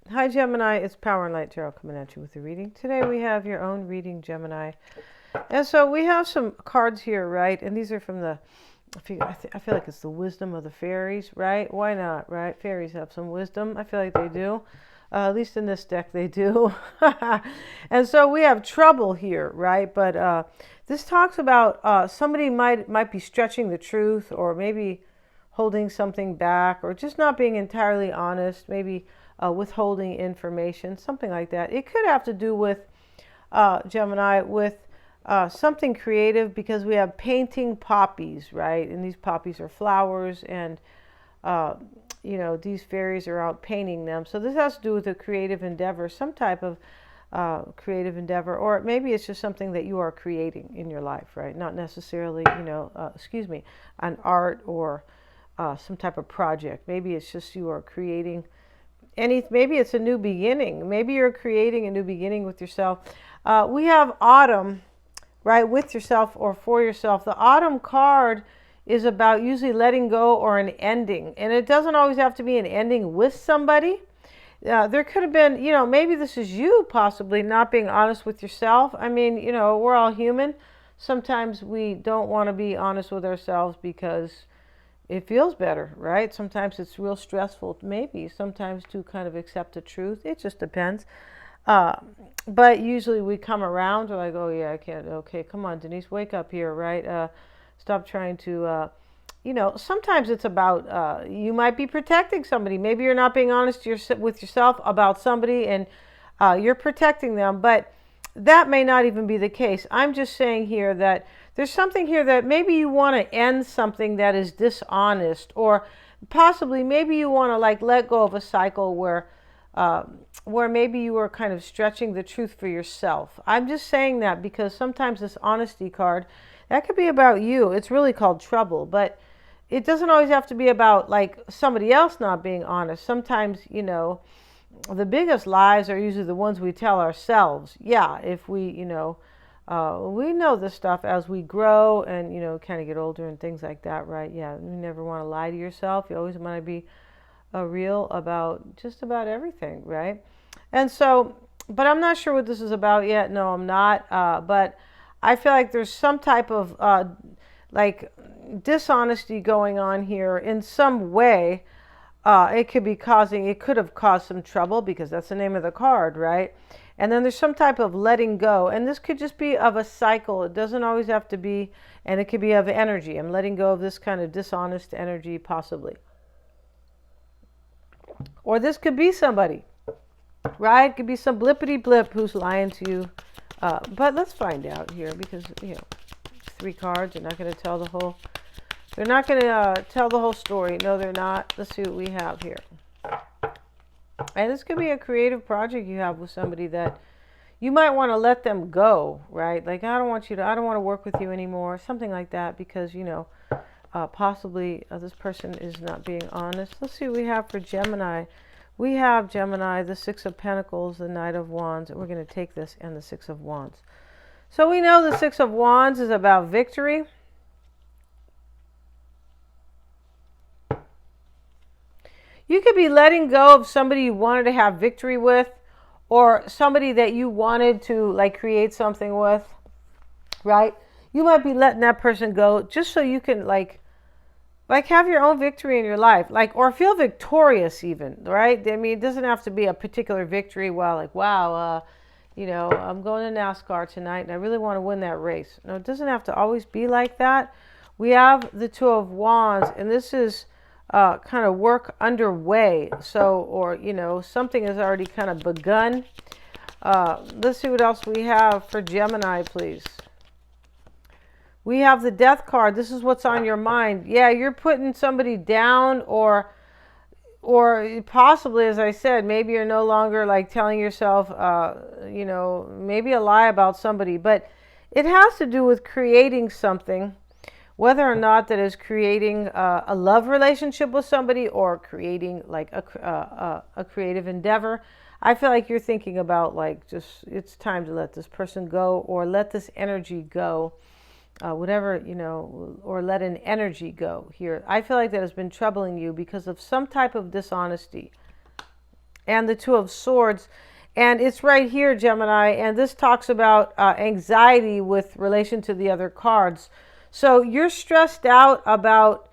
Hi Gemini, it's Power and Light Tarot coming at you with a reading. Today we have your own reading, Gemini. And so we have some cards here, right? And these are from the, I feel like it's the wisdom of the fairies, right? Why not, right? Fairies have some wisdom. I feel like they do. At least in this deck they do. And so we have trouble here, right? But this talks about somebody might be stretching the truth, or maybe holding something back, or just not being entirely honest, maybe withholding information, something like that. It could have to do with Gemini, with something creative, because we have painting poppies, right? And these poppies are flowers, and these fairies are out painting them. So this has to do with a creative endeavor, some type of creative endeavor, or maybe it's just something that you are creating in your life, right? Not necessarily, an art or some type of project. Maybe it's just you are creating maybe it's a new beginning. Maybe you're creating a new beginning with yourself. We have autumn, right, with yourself or for yourself. The autumn card is about usually letting go or an ending. And it doesn't always have to be an ending with somebody. There could have been, maybe this is you possibly not being honest with yourself. I mean, we're all human. Sometimes we don't want to be honest with ourselves because it feels better, right? Sometimes it's real stressful, maybe sometimes to kind of accept the truth. It just depends. But usually we come around, we're like, oh yeah, I can't. Okay, come on, Denise, wake up here, right? Stop trying to, sometimes it's about, you might be protecting somebody. Maybe you're not being honest with yourself about somebody, and you're protecting them, but that may not even be the case. I'm just saying here that there's something here that maybe you want to end something that is dishonest, or possibly maybe you want to like let go of a cycle where maybe you are kind of stretching the truth for yourself. I'm just saying that because sometimes this honesty card, that could be about you. It's really called trouble, but it doesn't always have to be about like somebody else not being honest. Sometimes, the biggest lies are usually the ones we tell ourselves. Yeah, if we know this stuff as we grow and, kind of get older and things like that, right? Yeah, you never want to lie to yourself. You always want to be real about just about everything, right? And so, but I'm not sure what this is about yet. No, I'm not. But I feel like there's some type of like dishonesty going on here in some way. It could have caused some trouble because that's the name of the card, right? And then there's some type of letting go. And this could just be of a cycle. It doesn't always have to be, and it could be of energy. I'm letting go of this kind of dishonest energy, possibly. Or this could be somebody, right? It could be some blippity blip who's lying to you. But let's find out here because, 3 cards. They're not going to tell the whole story. No, they're not. Let's see what we have here. And this could be a creative project you have with somebody that you might want to let them go, right? Like, I don't want to work with you anymore. Something like that because, possibly this person is not being honest. Let's see what we have for Gemini. We have Gemini, the 6 of Pentacles, the Knight of Wands. And we're going to take this and the 6 of Wands. So we know the 6 of Wands is about victory. You could be letting go of somebody you wanted to have victory with, or somebody that you wanted to like create something with, right? You might be letting that person go just so you can like have your own victory in your life, like, or feel victorious even, right? I mean, it doesn't have to be a particular victory. Well, like, wow, I'm going to NASCAR tonight and I really want to win that race. No, it doesn't have to always be like that. We have the 2 of Wands, and this is kind of work underway. So, or, something has already kind of begun. Let's see what else we have for Gemini, please. We have the Death card. This is what's on your mind. Yeah, you're putting somebody down, or possibly, as I said, maybe you're no longer like telling yourself, maybe a lie about somebody, but it has to do with creating something. Whether or not that is creating a love relationship with somebody or creating like a creative endeavor. I feel like you're thinking about like just it's time to let this person go or let this energy go. Whatever, or let an energy go here. I feel like that has been troubling you because of some type of dishonesty. and the Two of Swords. And it's right here, Gemini, and this talks about anxiety with relation to the other cards. So you're stressed out about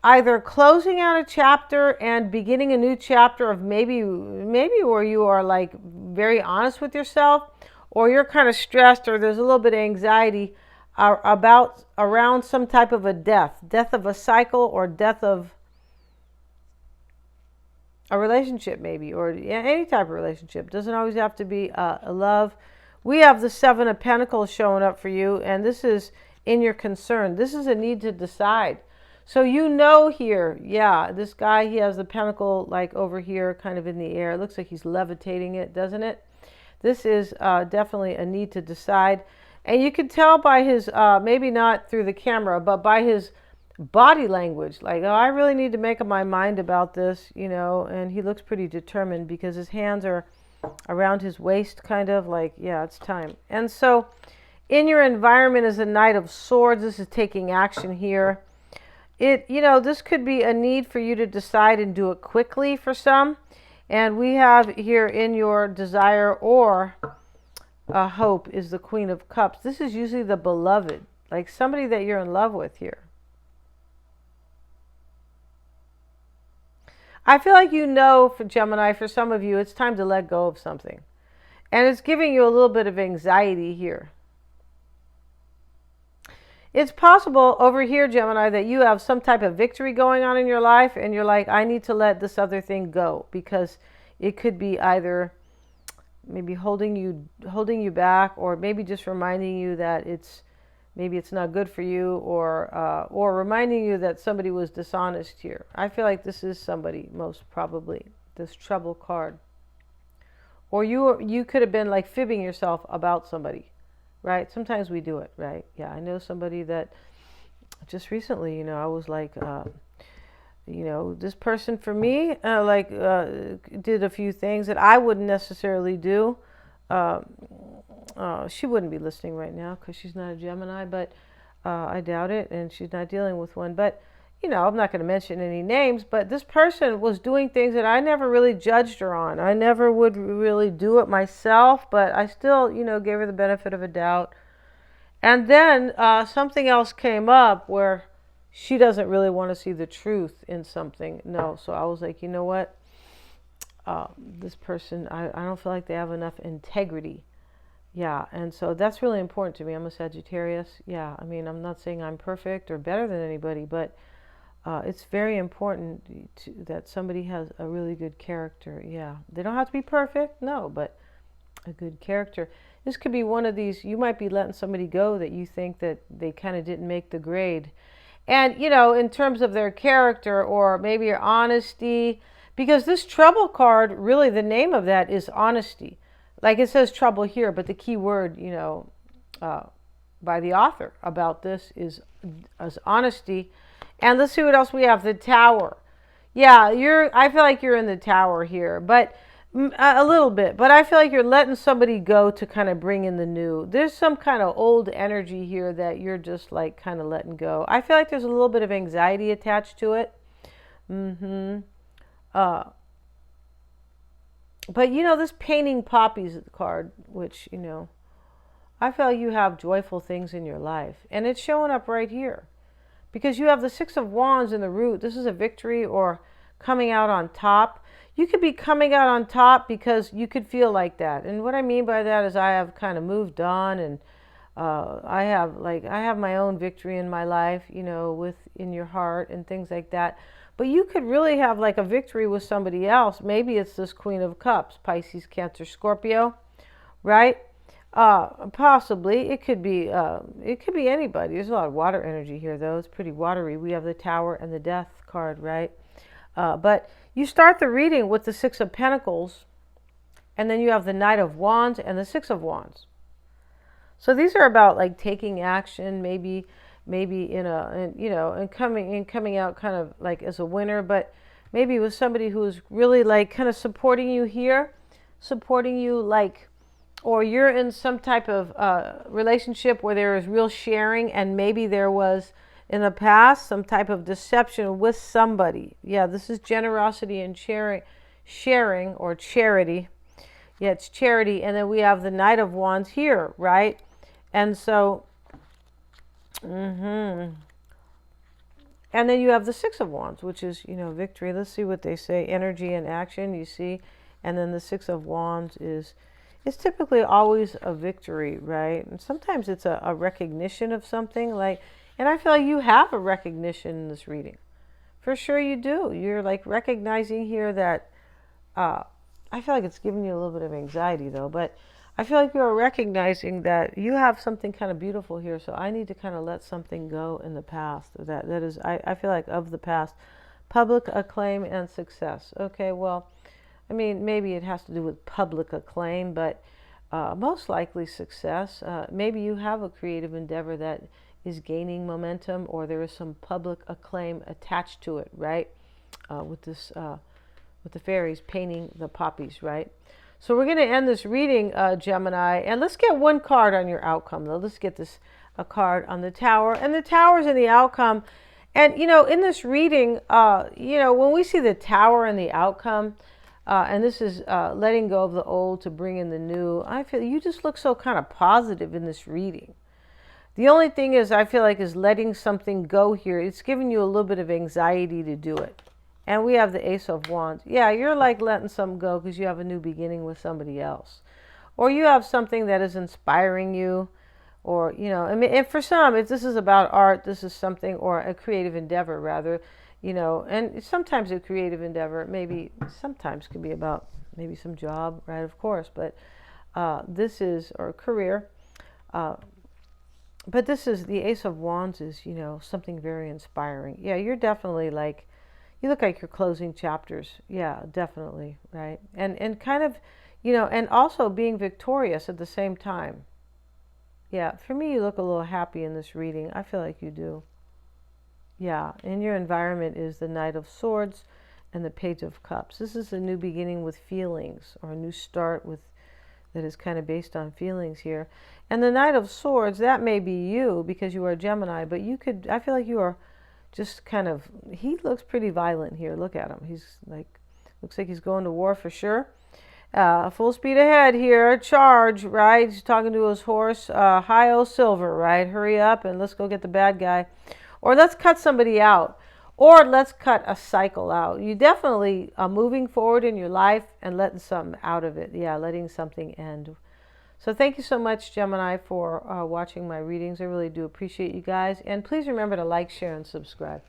either closing out a chapter and beginning a new chapter of maybe where you are like very honest with yourself, or you're kind of stressed, or there's a little bit of anxiety around some type of a death of a cycle, or death of a relationship maybe, or any type of relationship. Doesn't always have to be a love. We have the Seven of Pentacles showing up for you, and this is in your concern. This is a need to decide. So you know here, yeah, this guy, he has the pentacle like over here kind of in the air. It looks like he's levitating it, doesn't it? This is definitely a need to decide. And you can tell by his, maybe not through the camera, but by his body language, like, oh, I really need to make up my mind about this, you know. And he looks pretty determined because his hands are around his waist, kind of like, yeah, it's time. And so in your environment is a Knight of Swords. This is taking action here. You know, this could be a need for you to decide and do it quickly for some. And we have here in your desire or hope is the Queen of Cups. This is usually the beloved, like somebody that you're in love with here. I feel like, you know, for Gemini, for some of you, it's time to let go of something. And it's giving you a little bit of anxiety here. It's possible over here, Gemini, that you have some type of victory going on in your life, and you're like, I need to let this other thing go, because it could be either maybe holding you back, or maybe just reminding you that maybe it's not good for you, or reminding you that somebody was dishonest here. I feel like this is somebody, most probably, this Trouble card. Or you could have been like fibbing yourself about somebody. Right? Sometimes we do it, right? Yeah, I know somebody that just recently, you know, I was like, you know, this person for me, did a few things that I wouldn't necessarily do. She wouldn't be listening right now because she's not a Gemini, but I doubt it, and she's not dealing with one. But, you know, I'm not going to mention any names, but this person was doing things that I never really judged her on. I never would really do it myself, but I still, you know, gave her the benefit of a doubt. And then something else came up where she doesn't really want to see the truth in something. No, so I was like, you know what? This person, I don't feel like they have enough integrity. Yeah, and so that's really important to me. I'm a Sagittarius. Yeah, I mean, I'm not saying I'm perfect or better than anybody, but it's very important that somebody has a really good character. Yeah, they don't have to be perfect, no, but a good character. This could be one of these, you might be letting somebody go that you think that they kind of didn't make the grade. And, you know, in terms of their character, or maybe your honesty, because this Trouble card, really the name of that is honesty. Like it says trouble here, but the key word, you know, by the author about this is honesty. And let's see what else we have. The Tower. Yeah, I feel like you're in the Tower here, but a little bit. But I feel like you're letting somebody go to kind of bring in the new. There's some kind of old energy here that you're just like kind of letting go. I feel like there's a little bit of anxiety attached to it. But, you know, this Painting Poppies card, which, you know, I feel like you have joyful things in your life. And it's showing up right here. Because you have the Six of Wands in the root. This is a victory or coming out on top. You could be coming out on top because you could feel like that. And what I mean by that is I have kind of moved on, and I have my own victory in my life, you know, in your heart and things like that. But you could really have like a victory with somebody else. Maybe it's this Queen of Cups, Pisces, Cancer, Scorpio, right? Possibly. It could be anybody. There's a lot of water energy here, though. It's pretty watery. We have the Tower and the Death card, right? But you start the reading with the Six of Pentacles, and then you have the Knight of Wands and the Six of Wands. So these are about like taking action, maybe coming out kind of like as a winner, but maybe with somebody who's really like kind of supporting you here, supporting you like, or you're in some type of relationship where there is real sharing, and maybe there was in the past some type of deception with somebody. Yeah, this is generosity and sharing or charity. Yeah, it's charity. And then we have the Knight of Wands here, right? And so, and then you have the Six of Wands, which is, victory. Let's see what they say. Energy and action, you see. And then the Six of Wands is typically always a victory, right? And sometimes it's a recognition of something. And I feel like you have a recognition in this reading. For sure you do. You're like recognizing here that, I feel like it's giving you a little bit of anxiety though, but I feel like you're recognizing that you have something kind of beautiful here. So I need to kind of let something go in the past. That is, I feel like of the past, public acclaim and success. Okay, well, I mean, maybe it has to do with public acclaim, but most likely success. Maybe you have a creative endeavor that is gaining momentum, or there is some public acclaim attached to it, right? With this, with the fairies painting the poppies, right? So we're going to end this reading, Gemini, and let's get one card on your outcome, though. Let's get a card on the Tower, and the Tower's in the outcome. And, in this reading, when we see the Tower and the outcome, and this is letting go of the old to bring in the new, I feel you just look so kind of positive in this reading. The only thing is, I feel like, is letting something go here. It's giving you a little bit of anxiety to do it. And we have the Ace of Wands. Yeah, you're like letting something go because you have a new beginning with somebody else. Or you have something that is inspiring you. Or, I mean, and for some, if this is about art, this is something, or a creative endeavor rather, and sometimes a creative endeavor sometimes can be about maybe some job, right, of course. But this is, or career. But this is, the Ace of Wands is, something very inspiring. Yeah, you're definitely like, you look like you're closing chapters. Yeah, definitely, right? And kind of, and also being victorious at the same time. Yeah, for me, you look a little happy in this reading. I feel like you do. Yeah, and your environment is the Knight of Swords and the Page of Cups. This is a new beginning with feelings, or a new start that is kind of based on feelings here. And the Knight of Swords, that may be you because you are Gemini, but I feel like you are just kind of, he looks pretty violent here. Look at him. He's like, looks like he's going to war for sure. Full speed ahead here. Charge, right? He's talking to his horse. Hi-O Silver, right? Hurry up and let's go get the bad guy. Or let's cut somebody out. Or let's cut a cycle out. You definitely are moving forward in your life and letting something out of it. Yeah, letting something end. So thank you so much, Gemini, for watching my readings. I really do appreciate you guys. And please remember to like, share, and subscribe.